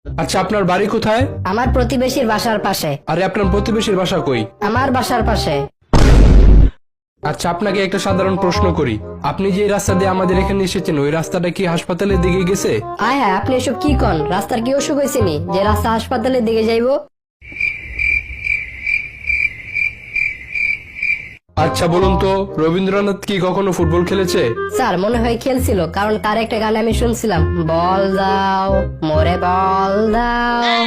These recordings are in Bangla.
আচ্ছা, আপনার বাড়ি কোথায়? আমার প্রতিবেশীর বাসার পাশে। আরে, আপনার প্রতিবেশীর বাসা কই? আমার বাসার পাশে। আচ্ছা, আপনাকে একটা সাধারণ প্রশ্ন করি। আপনি যে রাস্তা দিয়ে আমাদের এখানে এসেছেন, ওই রাস্তাটা কি হাসপাতালের দিকে গেছে? আয় হ্যাঁ, আপনি এসব কি কন? রাস্তার কি অসুখ হয়েছে নি যে রাস্তা হাসপাতালের দিকে যাইবো? আচ্ছা বলুন তো, রবীন্দ্রনাথ কি কখনো ফুটবল খেলেছে? স্যার মনে হয় খেলছিল, কারণ তার একটা গান আমি শুনছিলাম, বল দাও মোরে বল দাও।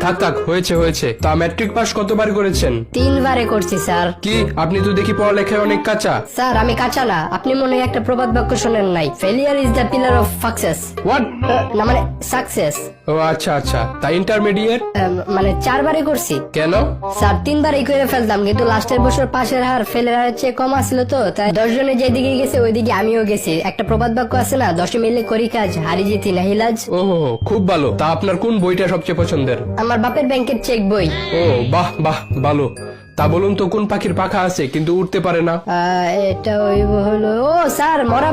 থাক থাক, হয়েছে হয়েছে। তা ম্যাট্রিক পাস কতবার করেছেন? 3 বারে করছি স্যার। কি, আপনি তো দেখি পড়ালেখায় অনেক কাঁচা। স্যার আমি কাঁচা না, আপনি মনে হয় একটা প্রবাদ বাক্য শোনেন নাই, failure is the pillar of success. What? না মানে সাকসেস। ও আচ্ছা আচ্ছা, তা ইন্টারমিডিয়েট? মানে 4 বারে করছি। কেন? স্যার 3 বারই করে ফেলতাম, কিন্তু লাস্টের বছর পাশের হার ফেলের হারের চেয়ে কম আসছিল, তো তাই 10 জনে যেদিকে গেছে ওইদিকে আমিও গেছি। একটা প্রবাদ বাক্য আছে না, 10 মিলে করি কাজ, হারি জিতি নাহিলাজ। ও খুব ভালো। তা আপনার কোন বইটা সবচেয়ে পছন্দের? আমার বাপের ব্যাংকের চেক বই। ও বাহ বাহ, ভালো। তা বলুন তো, কোন পাখির পাখা আছে কিন্তু উড়তে পারে না? এটা ওই হলো, ও স্যার মরা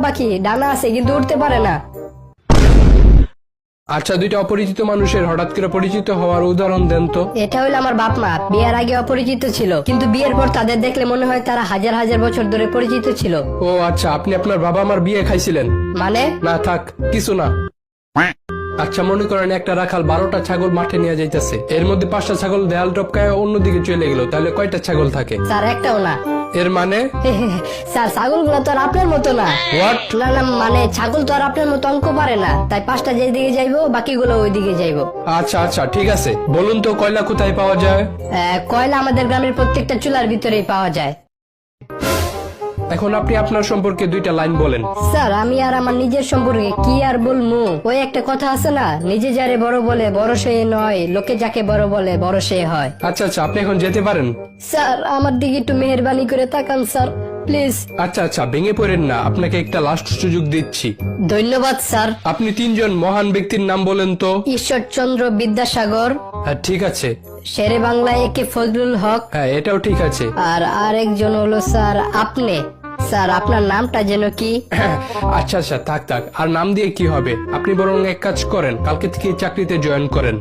পাখি, ডানা আছে কিন্তু উঠতে পারে না। আচ্ছা, দুইটা অপরিচিত মানুষের হঠাৎ করে পরিচিত হওয়ার উদাহরণ দেন তো। এটা হইলো আমার বাপ মা, বিয়ের আগে অপরিচিত ছিল, কিন্তু বিয়ের পর তাদের দেখলে মনে হয় তারা হাজার হাজার বছর ধরে পরিচিত ছিল। ও আচ্ছা, আপনি আপনার বাবা মার বিয়ে খাইছিলেন? মানে? না থাক, কিছু না। আচ্ছা, মনে করেন একটা রাখাল 12টা ছাগল মাঠে নিয়ে যাইতেছে, এর মধ্যে 5টা ছাগল দেয়াল টপকায় অন্যদিকে চলে গেল, তাহলে কয়টা ছাগল থাকে? স্যার একটাও না। এর মানে? স্যার ছাগলগুলো তো আর আপনার মতো না। হোয়াট? না না, মানে ছাগল তো আর আপনার মতো অঙ্ক পারে না, তাই 5টা যেদিকে যাইবো বাকিগুলো ওইদিকে যাইবো। আচ্ছা আচ্ছা, ঠিক আছে। বলুন তো, কয়লা কোথায় পাওয়া যায়? কয়লা আমাদের গ্রামের প্রত্যেকটা চুলার ভিতরেই পাওয়া যায়। এখন আপনি আপনার সম্পর্কে 2টা লাইন বলেন। স্যার আমি আর আমার নিজের সম্পর্কে কি আর বলবো? ওই একটা কথা আছে না, নিজে যারে বড় বলে বড় সে নয়, লোকে যাকে বড় বলে বড় সে হয়। আচ্ছা আচ্ছা, আপনি এখন যেতে পারেন। স্যার আমার দিকে একটু মেহেরবানি করে তাকান স্যার, প্লিজ। আচ্ছা আচ্ছা, ভেঙে পড়েন না, আপনাকে একটা লাস্ট সুযোগ দিচ্ছি। ধন্যবাদ স্যার। আপনি 3 জন মহান ব্যক্তির নাম বলেন তো। ঈশ্বরচন্দ্র বিদ্যাসাগর, হ্যাঁ ঠিক আছে। শেরে বাংলা একে ফজলুল হক, হ্যাঁ এটাও ঠিক আছে। আর আরেকজন হলো স্যার আপনি। স্যার আপনার নামটা যেন কি? আচ্ছা আচ্ছা, থাক থাক, আর নাম দিয়ে কি হবে? আপনি বরং এক কাজ করেন, কালকে থেকে চাকরিতে জয়েন করেন।